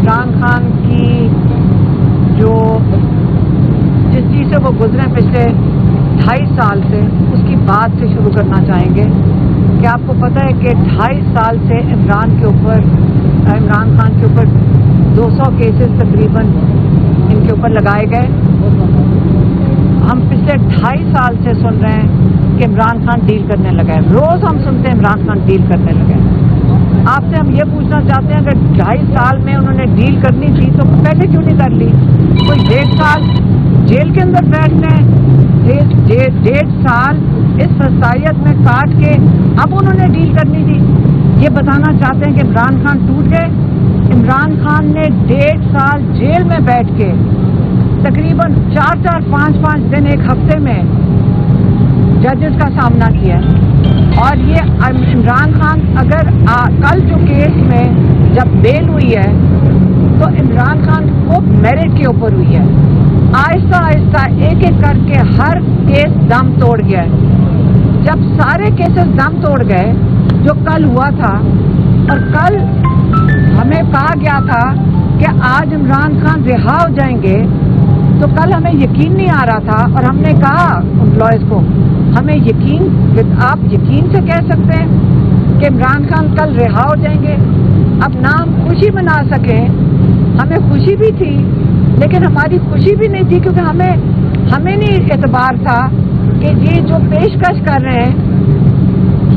عمران خان کی جو جس چیز سے وہ گزرے پچھلے 2.5 سال سے اس کی بات سے شروع کرنا چاہیں گے کہ آپ کو پتہ ہے کہ 2.5 سال سے عمران خان کے اوپر 200 کیسز تقریباً ان کے اوپر لگائے گئے. ہم پچھلے 2.5 سال سے سن رہے ہیں کہ عمران خان ڈیل کرنے لگا ہے. روز ہم سنتے ہیں عمران خان ڈیل کرنے لگا ہے. آپ سے ہم یہ پوچھنا چاہتے ہیں اگر 2.5 سال میں انہوں نے ڈیل کرنی تھی تو پہلے کیوں نہیں کر لی؟ کوئی 1.5 سال جیل کے اندر بیٹھنے 1.5 سال اس فسائیت میں کاٹ کے اب انہوں نے ڈیل کرنی تھی. یہ بتانا چاہتے ہیں کہ عمران خان ٹوٹ گئے. عمران خان نے 1.5 سال جیل میں بیٹھ کے تقریباً 4 5 دن ایک ہفتے میں ججز کا سامنا کیا. اور یہ عمران خان اگر کل جو کیس میں جب بیل ہوئی ہے تو عمران خان کو میرٹ کے اوپر ہوئی ہے. آہستہ آہستہ ایک ایک کر کے ہر کیس دم توڑ گیا ہے. جب سارے کیسز دم توڑ گئے جو کل ہوا تھا اور کل ہمیں کہا گیا تھا کہ آج عمران خان رہا ہو جائیں گے تو کل ہمیں یقین نہیں آ رہا تھا اور ہم نے کہا امپلائیز کو ہمیں آپ یقین سے کہہ سکتے ہیں کہ عمران خان کل رہا ہو جائیں گے. اب نہ ہم خوشی منا سکیں. ہمیں خوشی بھی تھی لیکن ہماری خوشی بھی نہیں تھی کیونکہ ہمیں نہیں اعتبار تھا کہ یہ جو پیشکش کر رہے ہیں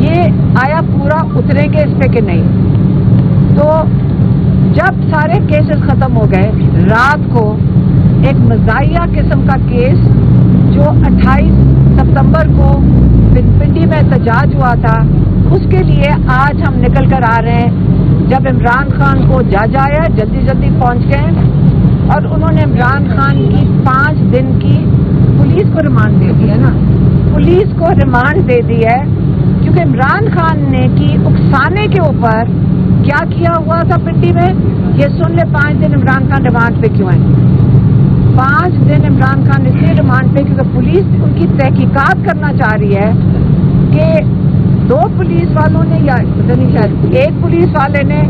یہ آیا پورا اتریں گے اس پہ کہ نہیں. تو جب سارے کیسز ختم ہو گئے رات کو ایک مزاحیہ قسم کا کیس جو 28 ستمبر کو پنڈی میں احتجاج ہوا تھا اس کے لیے آج ہم نکل کر آ رہے ہیں. جب عمران خان کو جج آیا جلدی پہنچ گئے اور انہوں نے عمران خان کی 5 دن کی پولیس کو ریمانڈ دے دی ہے نا. پولیس کو ریمانڈ دے دی ہے کیونکہ عمران خان نے کی اکسانے کے اوپر کیا کیا ہوا تھا پنڈی میں. یہ سن لے 5 دن عمران خان ریمانڈ پہ کیوں ہیں. 5 دن عمران خان اس لیے ریمانڈ پہ کیونکہ پولیس ان کی تحقیقات کرنا چاہ رہی ہے کہ 2 پولیس والوں نے یا پتہ نہیں شاید ایک پولیس والے نے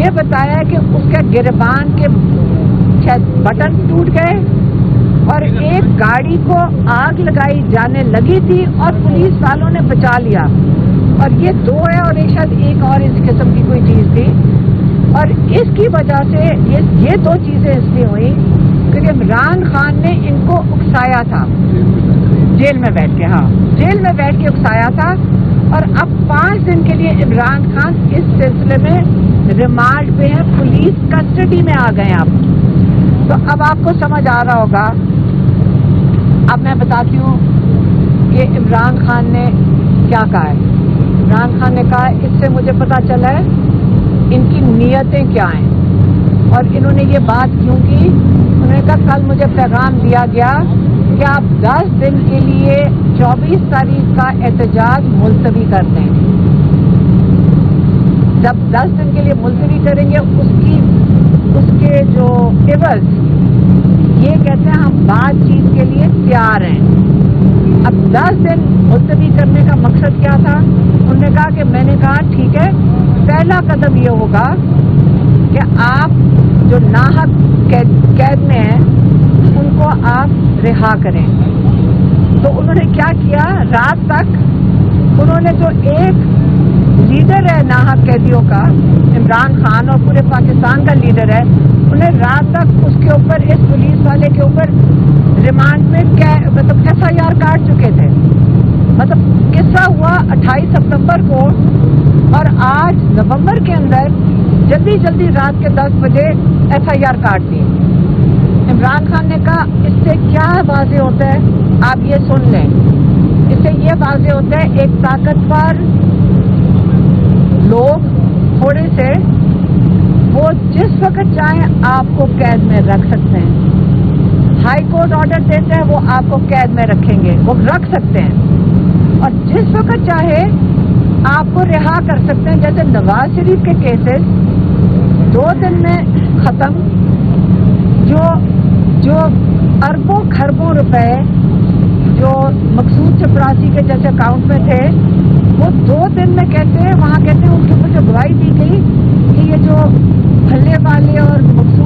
یہ بتایا کہ اس کے گریبان کے شاید بٹن ٹوٹ گئے اور ایک گاڑی کو آگ لگائی جانے لگی تھی اور پولیس والوں نے بچا لیا. اور یہ 2 ہے اور شاید ایک اور اس قسم کی کوئی چیز تھی. اور اس کی وجہ سے یہ 2 چیزیں اس لیے ہوئی کیونکہ عمران خان نے ان کو اکسایا تھا جیل میں بیٹھ کے. جیل میں بیٹھ کے اکسایا تھا اور اب 5 دن کے لیے عمران خان اس سلسلے میں ریمانڈ پہ ہیں. پولیس کسٹڈی میں آ گئے آپ. تو اب آپ کو سمجھ آ رہا ہوگا. اب میں بتاتی ہوں کہ عمران خان نے کیا کہا ہے. عمران خان نے کہا اس سے مجھے پتا چلا ہے ان کی نیتیں کیا ہیں اور انہوں نے یہ بات کیوں کی. انہوں نے کہا کل مجھے پیغام دیا گیا کہ آپ 10 دن کے لیے 24 تاریخ کا احتجاج ملتوی کر دیں. جب 10 دن کے لیے ملتوی کریں گے اس کے جو عوض یہ کہتے ہیں ہم بات چیت کے لیے تیار ہیں. اب 10 دن ملتوی کرنے کا مقصد کیا تھا. انہوں نے کہا کہ میں نے کہا ٹھیک ہے پہلا قدم یہ ہوگا کہ آپ جو ناحق قید میں ہیں ان کو آپ رہا کریں. تو انہوں نے کیا کیا رات تک انہوں نے جو ایک لیڈر ہے ناحق قیدیوں کا عمران خان اور پورے پاکستان کا لیڈر ہے انہیں رات تک اس کے اوپر اس پولیس والے کے اوپر ریمانڈ میں مطلب FIR کاٹ چکے تھے. مطلب قصہ ہوا 28 ستمبر کو اور آج نومبر کے اندر جلدی رات کے 10 بجے FIR کاٹ دی. عمران خان نے کہا اس سے کیا واضح ہوتا ہے آپ یہ سن لیں. اس سے یہ واضح ہوتا ہے ایک طاقتور لوگ تھوڑے سے وہ جس وقت چاہیں آپ کو قید میں رکھ سکتے ہیں. ہائی کورٹ آرڈر دیتا ہے وہ آپ کو قید میں رکھیں گے وہ رکھ سکتے ہیں اور جس وقت چاہے آپ کو رہا کر سکتے ہیں. جیسے نواز شریف کے کیسز 2 دن میں ختم جو اربوں خربوں روپے جو مقصود چپراسی کے جیسے اکاؤنٹ میں تھے وہ 2 دن میں کہتے ہیں وہاں کہتے ہیں ان کے اوپر جو گواہی دی گئی کہ یہ جو پھلے والے اور مقصود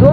2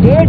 1.5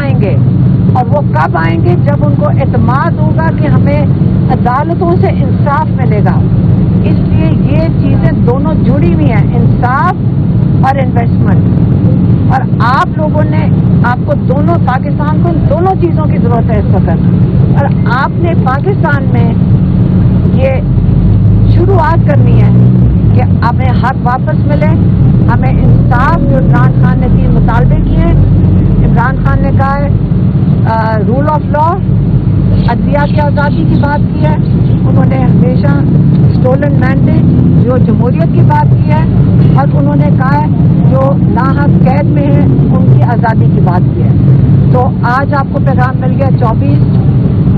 آئیں گے، اور وہ کب آئیں گے؟ جب ان کو اعتماد ہوگا کہ ہمیں عدالتوں سے انصاف ملے گا۔ اس لیے یہ چیزیں دونوں جڑی ہوئی ہیں، انصاف اور انویسٹمنٹ، اور آپ لوگوں نے، آپ کو دونوں، پاکستان کو دونوں چیزوں کی ضرورت ہے اس وقت، اور آپ نے پاکستان میں یہ شروعات کرنی ہے کہ ہمیں حق واپس ملے، ہمیں انصاف۔ جو عمران خان نے 3 مطالبے کیے ہیں، عمران خان نے کہا ہے رول آف لا، عدلیہ کی آزادی کی بات کی ہے، انہوں نے ہمیشہ اسٹولن مینڈیٹ جو جمہوریت کی بات کی ہے، اور انہوں نے کہا ہے جو ناحق قید میں ہیں ان کی آزادی کی بات کی ہے۔ تو آج آپ کو پیغام مل گیا 24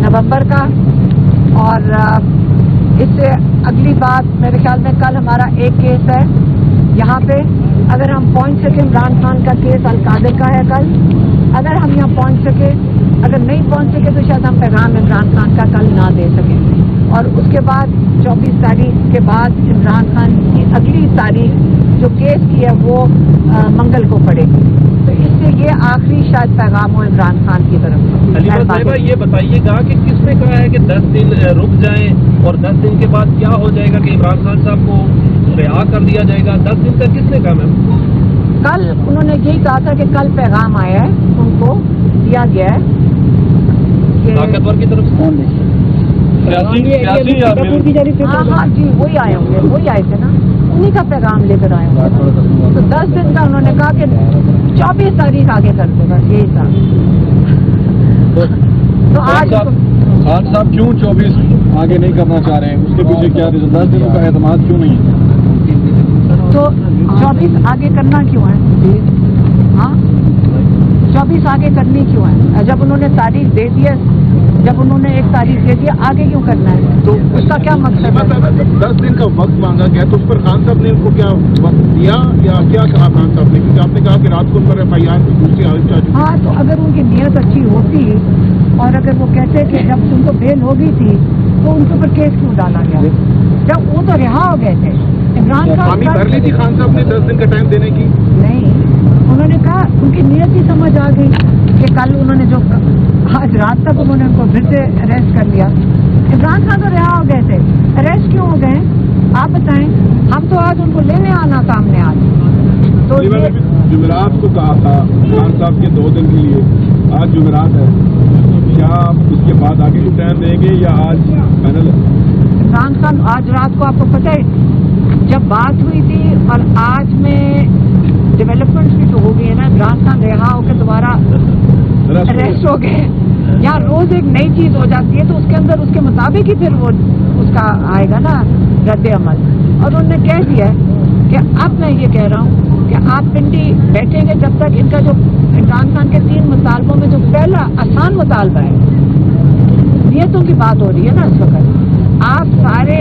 نومبر کا، اور اس سے اگلی بات میرے خیال میں کل ہمارا ایک کیس ہے یہاں پہ، اگر ہم پہنچ سکیں، عمران خان کا کیس القادر کا ہے کل، اگر ہم یہاں پہنچ سکے، اگر نہیں پہنچ سکے تو شاید ہم پیغام عمران خان کا کل نہ دے سکیں، اور اس کے بعد 24 تاریخ کے بعد عمران خان کی اگلی تاریخ جو کیس کی ہے وہ منگل کو پڑے گی۔ تو اس سے یہ آخری شاید پیغام ہو عمران خان کی طرف سے۔ حلیمہ صاحبہ یہ بتائیے گا کہ کس نے کہا ہے کہ 10 دن رک جائیں اور 10 دن کے بعد کیا ہو جائے گا کہ عمران خان صاحب کو رہا کر دیا جائے گا؟ 10 دن کا کس نے کہا میم؟ کل انہوں نے یہی کہا تھا کہ کل پیغام آیا ہے، ان کو دیا گیا ہے طاقتور کی طرف سے۔ ہاں ہاں جی، وہی آئے ہوں گے، وہی آئے تھے نا، انہیں کا پیغام لے کر آئے ہوں گے۔ تو 10 دن کا انہوں نے کہا کہ 24 تاریخ آگے کر دے، بس یہی تھا۔ تو آج خان صاحب کیوں 24 آگے نہیں کرنا چاہ رہے ہیں؟ اس کے پیچھے کیا ریزن؟ 10 دنوں کا اعتماد کیوں نہیں ہے؟ تو 24 آگے کرنا کیوں ہے؟ ہاں 24 آگے کرنی کیوں ہے؟ جب انہوں نے تاریخ دے دی ہے، جب انہوں نے ایک تاریخ دے دی، آگے کیوں کرنا ہے؟ تو اس کا کیا مقصد ہے؟ 10 دن کا وقت مانگا گیا تو اس پر خان صاحب نے ان کو کیا وقت دیا یا کیا کہا خان صاحب نے؟ کیونکہ آپ نے کہا کہ رات کو ان پر FIR کوئی دوسری عالم چاہ چکی۔ ہاں تو اگر ان کی نیت اچھی ہوتی اور اگر وہ کہتے کہ جب ان کو بیل ہو گئی تھی تو ان کے اوپر کیس کیوں ڈالا گیا؟ جب وہ تو رہا ہو گئے تھے، عمران خان کر لی تھی خان صاحب نے 10 دن کا ٹائم دینے کی؟ نہیں، انہوں نے کہا ان کی نیت ہی سمجھ آ گئی کہ کل انہوں نے جو آج رات تک انہوں نے ان کو پھر سے اریسٹ کر لیا۔ عمران خان تو رہا ہو گئے تھے، اریسٹ کیوں ہو گئے آپ بتائیں؟ ہم تو آج ان کو لینے آنا تھا ہم نے آج۔ تو جمعرات کو کہا تھا خان صاحب کے 2 دن کے لیے، آج جمعرات ہے، کیا آپ اس کے بعد آگے کو ٹائم دیں گے یا آج فائنل ہے؟ عمران خان آج رات کو آپ کو پتہ ہے جب بات ہوئی تھی اور آج میں ڈیولپمنٹس بھی تو ہو گئی ہے نا، عمران خان رہا ہو کے دوبارہ اریسٹ ہو گئے، یہاں روز ایک نئی چیز ہو جاتی ہے تو اس کے اندر اس کے مطابق ہی پھر وہ اس کا آئے گا نا رد عمل۔ اور انہوں نے کہہ دیا کہ اب میں یہ کہہ رہا ہوں کہ آپ پنڈی بیٹھیں گے جب تک ان کا جو عمران خان کے 3 مطالبوں میں جو پہلا آسان مطالبہ ہے، نیتوں کی بات ہو رہی ہے نا اس وقت، آپ سارے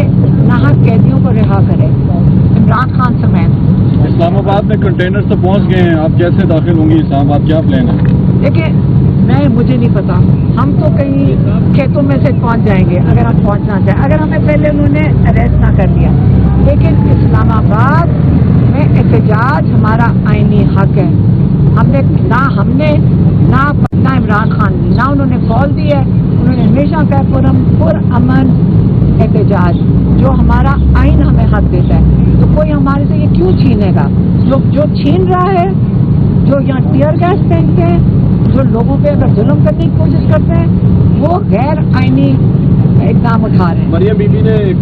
ناحق قیدیوں کو رہا کریں عمران خان سمیت۔ اسلام آباد میں کنٹینر تو پہنچ گئے ہیں، آپ کیسے داخل ہوں گی اسلام آباد؟ کیا پلان ہے؟ دیکھیں مجھے نہیں پتا، ہم تو کہیں کھیتوں میں سے پہنچ جائیں گے اگر ہم پہنچنا چاہیں، اگر ہمیں پہلے انہوں نے اریسٹ نہ کر لیا۔ لیکن اسلام آباد میں احتجاج ہمارا آئینی حق ہے، ہم نے نہ عمران خان نہ انہوں نے کال دی ہے، انہوں نے ہمیشہ کہا پر امن احتجاج جو ہمارا آئین ہمیں حق دیتا ہے، تو کوئی ہمارے سے یہ کیوں چھینے گا؟ جو چھین رہا ہے، جو یہاں ٹیئر گیس پھینکتے ہیں، جو لوگوں پہ اگر ظلم کرنے کی کوشش کرتے ہیں، وہ غیر آئینی اقدام اٹھا رہے ہیں۔ مریم بی بی نے ایک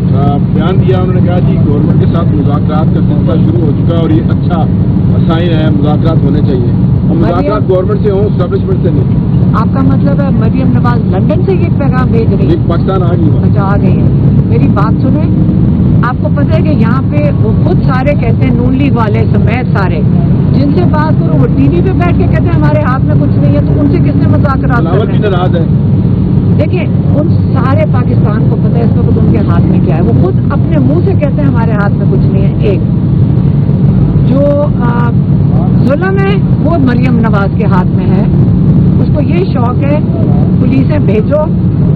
بیان دیا، انہوں نے کہا جی گورنمنٹ کے ساتھ مذاکرات کا سلسلہ شروع ہو چکا ہے اور یہ اچھا سائن ہے، مذاکرات ہونے چاہیے، اور مذاکرات گورنمنٹ سے ہوں، اسٹیبلشمنٹ سے نہیں۔ آپ کا مطلب ہے مریم نواز لندن سے یہ پیغام بھیج رہی ہے؟ پاکستان آ گئی، اچھا آ گئی ہے۔ میری بات سنیں، آپ کو پتہ ہے کہ یہاں پہ وہ خود سارے کہتے ہیں، نون لیگ والے سمیت سارے، جن سے بات کرو وہ ٹی وی پہ بیٹھ کے کہتے ہیں ہمارے ہاتھ میں کچھ نہیں ہے، تو ان سے کس نے مذاکرات کرنا ہے؟ ناراض ہے۔ دیکھیں ان سارے پاکستان کو پتہ ہے اس وقت ان کے ہاتھ میں کیا ہے، وہ خود اپنے منہ سے کہتے ہیں ہمارے ہاتھ میں کچھ نہیں ہے۔ ایک جو ظلم ہے وہ مریم نواز کے ہاتھ میں ہے، اس کو یہ شوق ہے پولیسیں بھیجو،